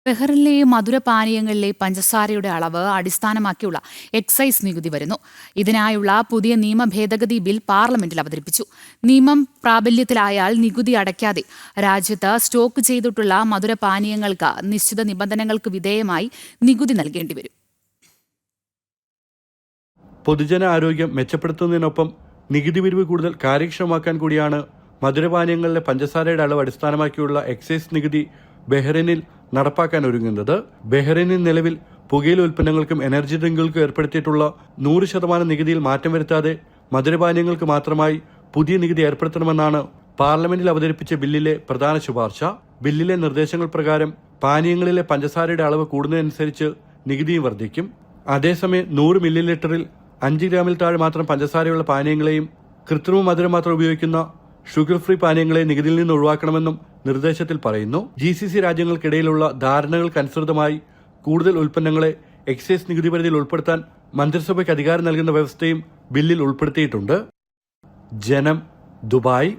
ബഹ്റിനിലെ മധുരപാനീയങ്ങളിലെ പഞ്ചസാരയുടെ അളവ് അടിസ്ഥാനമാക്കിയുള്ള എക്സൈസ് നികുതി വരുന്നു. ഇതിനായുള്ള പുതിയ നിയമ ഭേദഗതി ബിൽ പാർലമെന്റിൽ അവതരിപ്പിച്ചു. നിയമം പ്രാബല്യത്തിലായാൽ നികുതി അടയ്ക്കാതെ രാജ്യത്ത് സ്റ്റോക്ക് ചെയ്തിട്ടുള്ള മധുരപാനീയങ്ങൾക്ക് നിശ്ചിത നിബന്ധനകൾക്ക് വിധേയമായി നികുതി നൽകേണ്ടി വരും. പൊതുജന ആരോഗ്യം മെച്ചപ്പെടുത്തുന്നതിനൊപ്പം നികുതി പിരിവ് കൂടുതൽ കാര്യക്ഷമമാക്കാൻ കൂടിയാണ് മധുരപാനീയങ്ങളിലെ പഞ്ചസാരയുടെ അളവ് അടിസ്ഥാനമാക്കിയുള്ള എക്സൈസ് നികുതി ബഹ്റിനിൽ നടപ്പാക്കാൻ ഒരുങ്ങുന്നത്. ബഹ്റിനിൽ നിലവിൽ പുകയില ഉൽപ്പന്നങ്ങൾക്കും എനർജി ഡ്രിങ്കുകൾക്കും ഏർപ്പെടുത്തിയിട്ടുള്ള 100% നികുതിയിൽ മാറ്റം വരുത്താതെ മധുരപാനീയങ്ങൾക്ക് മാത്രമായി പുതിയ നികുതി ഏർപ്പെടുത്തണമെന്നാണ് പാർലമെന്റിൽ അവതരിപ്പിച്ച ബില്ലിലെ പ്രധാന ശുപാർശ. ബില്ലിലെ നിർദ്ദേശങ്ങൾ പ്രകാരം പാനീയങ്ങളിലെ പഞ്ചസാരയുടെ അളവ് കൂടുന്നതനുസരിച്ച് നികുതിയും വർദ്ധിക്കും. അതേസമയം 100 മില്ലി ലിറ്ററിൽ 5 ഗ്രാമിൽ താഴെ മാത്രം പഞ്ചസാരയുള്ള പാനീയങ്ങളെയും കൃത്രിമ മധുരം മാത്രം ഉപയോഗിക്കുന്ന ഷുഗർ ഫ്രീ പാനീയങ്ങളെ നികുതിയിൽ നിന്ന് ഒഴിവാക്കണമെന്നും നിർദ്ദേശത്തിൽ പറയുന്നു. GCC രാജ്യങ്ങൾക്കിടയിലുള്ള ധാരണകൾക്കനുസൃതമായി കൂടുതൽ ഉൽപ്പന്നങ്ങളെ എക്സൈസ് നികുതി പരിധിയിൽ ഉൾപ്പെടുത്താൻ മന്ത്രിസഭയ്ക്ക് അധികാരം നൽകുന്ന വ്യവസ്ഥയും ബില്ലിൽ ഉൾപ്പെടുത്തിയിട്ടുണ്ട്. ജനം, ദുബായ്.